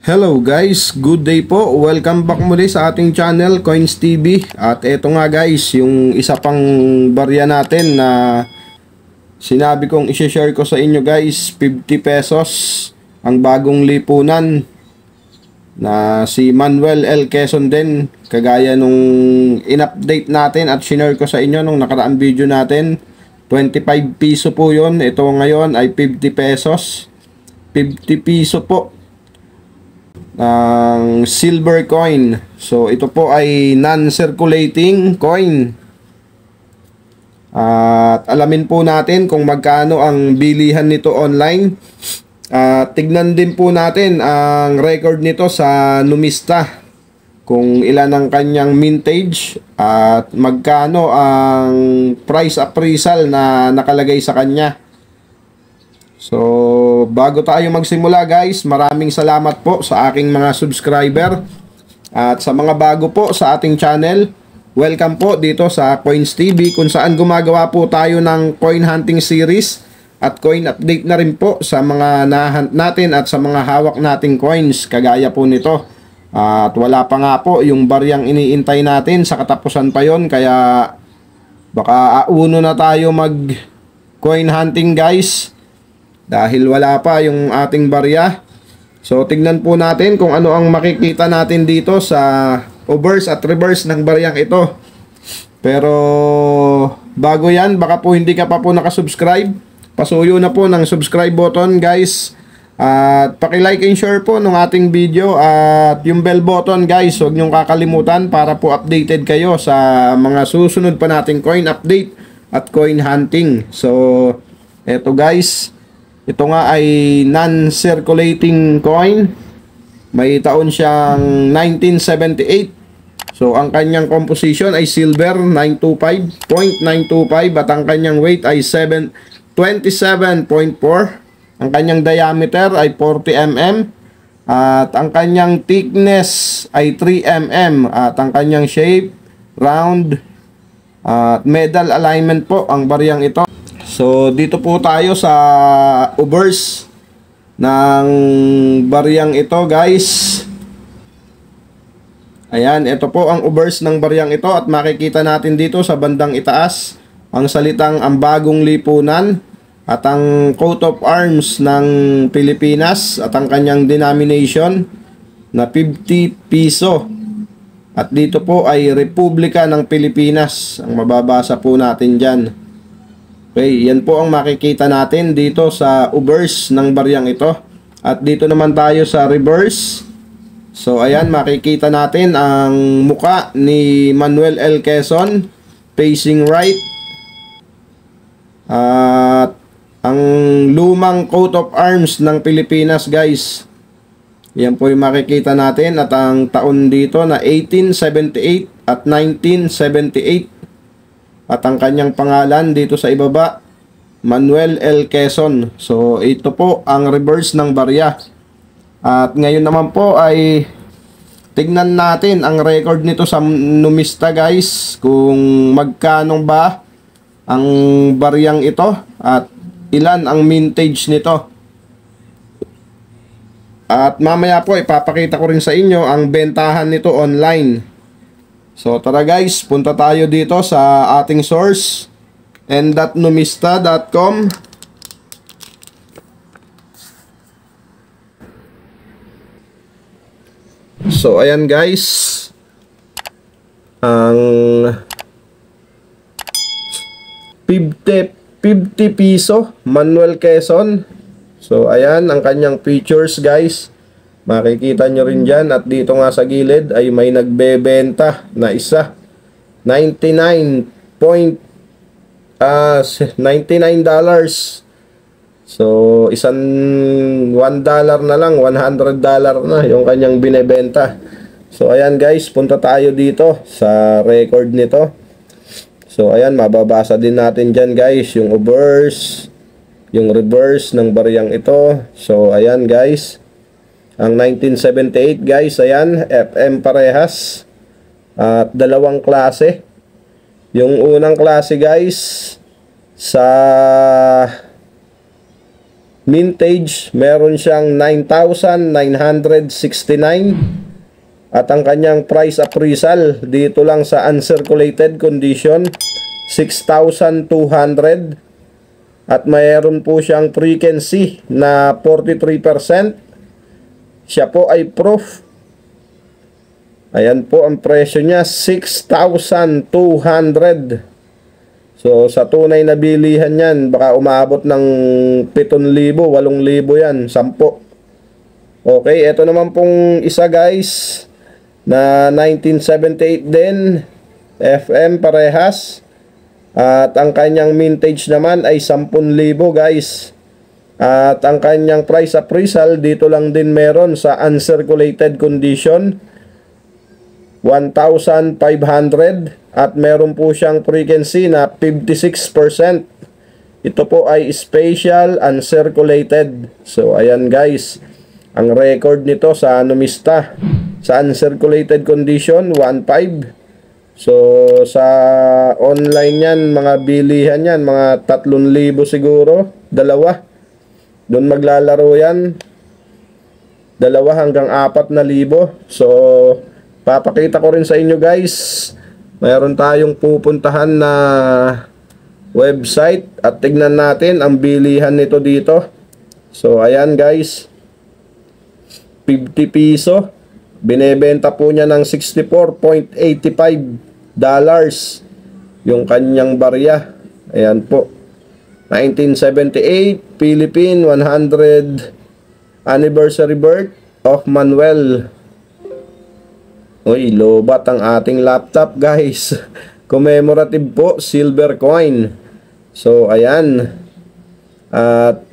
Hello guys, good day po. Welcome back muli sa ating channel Coins TV. At eto nga guys, yung isa pang barya natin na sinabi kong i-share ko sa inyo guys, 50 pesos ang bagong lipunan na si Manuel L. Quezon din, kagaya nung in-update natin at shinare ko sa inyo nung nakaraang video natin. 25 piso po yun. Ito ngayon ay 50 pesos. 50 piso po ng silver coin. So ito po ay non-circulating coin. At alamin po natin kung magkano ang bilihan nito online. Tignan din po natin ang record nito sa Numista, kung ilan ang kanyang mintage at magkano ang price appraisal na nakalagay sa kanya. So, bago tayo magsimula guys, maraming salamat po sa aking mga subscriber. At sa mga bago po sa ating channel, welcome po dito sa Coins TV, kung saan gumagawa po tayo ng coin hunting series at coin update na rin po sa mga nahunt natin at sa mga hawak nating coins, kagaya po nito. At wala pa nga po yung baryang iniintay natin, sa katapusan pa yon, kaya baka auno na tayo mag coin hunting guys, dahil wala pa yung ating barya. So tignan po natin kung ano ang makikita natin dito sa obverse at reverse ng baryang ito. Pero bago yan, baka po hindi ka pa po nakasubscribe, pasuyo na po ng subscribe button guys. At paki-like and share po ng ating video, at yung bell button guys, huwag nyong kakalimutan para po updated kayo sa mga susunod pa nating coin update at coin hunting. So eto guys, ito nga ay non-circulating coin. May taon siyang 1978. So ang kanyang composition ay silver 925.925 at ang kanyang weight ay 27.4. Ang kanyang diameter ay 40 mm at ang kanyang thickness ay 3 mm at ang kanyang shape round at medal alignment po ang baryang ito. So dito po tayo sa obverse ng baryang ito guys. Ayan, ito po ang obverse ng baryang ito, at makikita natin dito sa bandang itaas ang salitang ang bagong lipunan at ang coat of arms ng Pilipinas at ang kanyang denomination na 50 piso. At dito po ay Republika ng Pilipinas ang mababasa po natin dyan. Okay, yan po ang makikita natin dito sa obverse ng baryang ito. At dito naman tayo sa reverse. So ayan, makikita natin ang muka ni Manuel L. Quezon facing right. At ang lumang coat of arms ng Pilipinas guys, yan po yung makikita natin. At ang taon dito na 1878 at 1978. At ang kanyang pangalan dito sa ibaba, Manuel L. Quezon. So ito po ang reverse ng barya. At ngayon naman po ay tignan natin ang record nito sa Numista guys, kung magkano ba ang baryang ito at ilan ang mintage nito. At mamaya po ipapakita ko rin sa inyo ang bentahan nito online. So tara guys, punta tayo dito sa ating source, n.numista.com. So ayan guys, ang 50 piso Manuel Quezon. So ayan ang kanyang features guys, makikita nyo rin dyan. At dito nga sa gilid ay may nagbebenta na isa, $99. So isang $1 na lang, $100 na yung kanyang binebenta. So ayan guys, punta tayo dito sa record nito. So ayan, mababasa din natin dyan guys yung obverse, yung reverse ng baryang ito. So ayan guys, ang 1978 guys, ayan, FM parehas. At dalawang klase. Yung unang klase guys sa mintage, meron siyang 9,969. At ang kanyang price appraisal dito lang sa uncirculated condition, 6,200. At mayroon po siyang frequency na 43%. Siya po ay proof. Ayan po ang presyo niya, 6,200. So sa tunay na bilihan yan, baka umabot ng 7,000, 8,000 yan, 10. Okay, ito naman pong isa guys, na 1978 din, FM parehas. At ang kanyang mintage naman ay 10,000 guys. At ang kanyang price appraisal dito lang din meron sa uncirculated condition, 1,500. At meron po siyang frequency na 56%. Ito po ay special uncirculated. So ayan guys, ang record nito sa Numista, sa uncirculated condition, 1,500. So sa online yan, mga bilihan yan, mga 3,000 siguro, dalawa. Doon maglalaro yan, 2 hanggang 4,000. So papakita ko rin sa inyo guys, mayroon tayong pupuntahan na website at tignan natin ang bilihan nito dito. So ayan guys, 50 piso. Binebenta po niya ng $64.85 yung kanyang barya. Ayan po, 1978 Philippine 100 anniversary birth of Manuel. Uy, lobat ang ating laptop guys. Commemorative po, silver coin. So ayan. At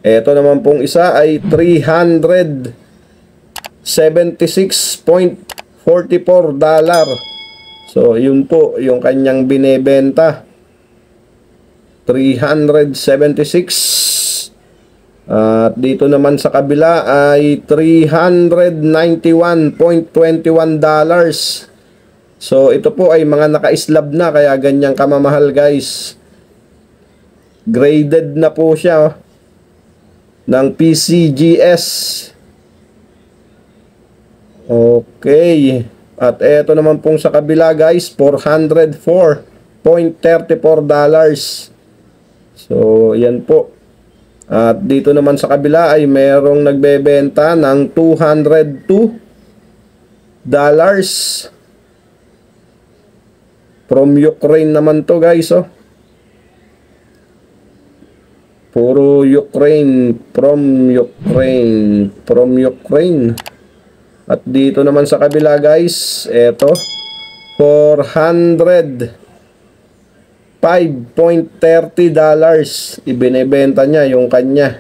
eto naman pong isa ay $376.44. So yun po yung kanyang binebenta, 376. At dito naman sa kabila ay $391.21. So ito po ay mga naka-slab na, kaya ganyang kamamahal guys. Graded na po siya ng PCGS. Okay. At ito naman pong sa kabila guys, $404.34. So yan po. At dito naman sa kabila ay merong nagbebenta ng $202 from Ukraine naman to guys, oh. Puro Ukraine, from Ukraine. At dito naman sa kabila guys, eto, $405.30 ibinebenta niya yung kanya.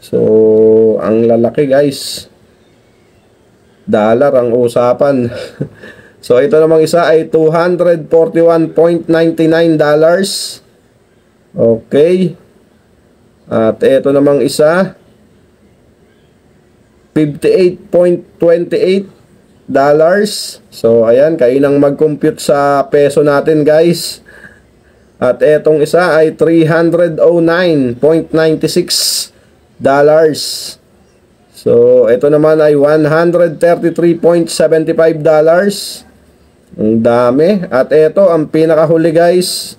So ang lalaki guys, dollar ang usapan. So ito namang isa ay $241.99. Okay. At ito namang isa, $58.28. So ayan, kayo nang mag-compute sa peso natin guys. At etong isa ay $309.96. So ito naman ay $133.75. Ang dami. At ito ang pinakahuli guys,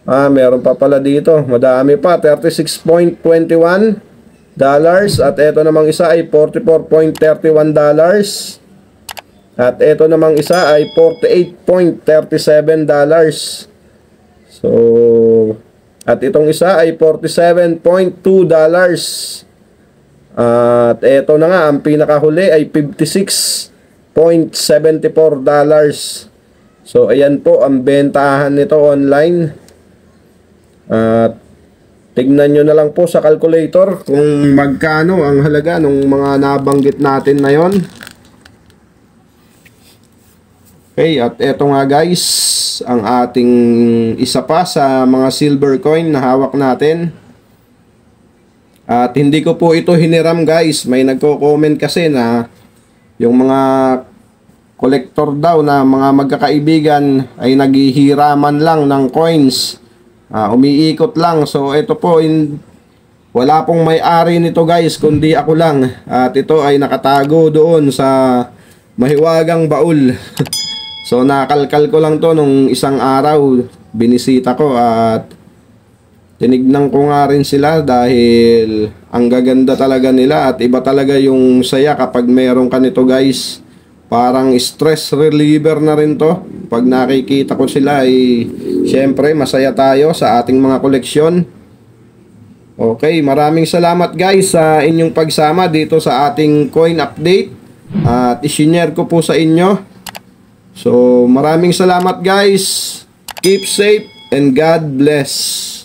meron pa pala dito, madami pa, $36.21. At ito namang isa ay $44.31. At ito namang isa ay $48.37. So at itong isa ay $47.2. At ito na nga, ang pinakahuli ay $56.74. So ayan po ang bentahan nito online. At tignan nyo na lang po sa calculator kung magkano ang halaga ng mga nabanggit natin na yon. Okay, at eto nga guys, ang ating isa pa sa mga silver coin na hawak natin. At hindi ko po ito hiniram guys. May nagko-comment kasi na yung mga collector daw na mga magkakaibigan ay naghihiraman lang ng coins Umiikot lang. So ito po, wala pong may-ari nito guys, kundi ako lang. At ito ay nakatago doon sa mahiwagang baul. So nakalkal ko lang to nung isang araw, binisita ko at tinignan ko nga rin sila dahil ang gaganda talaga nila at iba talaga yung saya kapag meron ka nito guys. Parang stress reliever na rin to. Pag nakikita ko sila ay syempre masaya tayo sa ating mga koleksyon. Okay, maraming salamat guys sa inyong pagsama dito sa ating coin update. At isinare ko po sa inyo. So maraming salamat guys. Keep safe and God bless.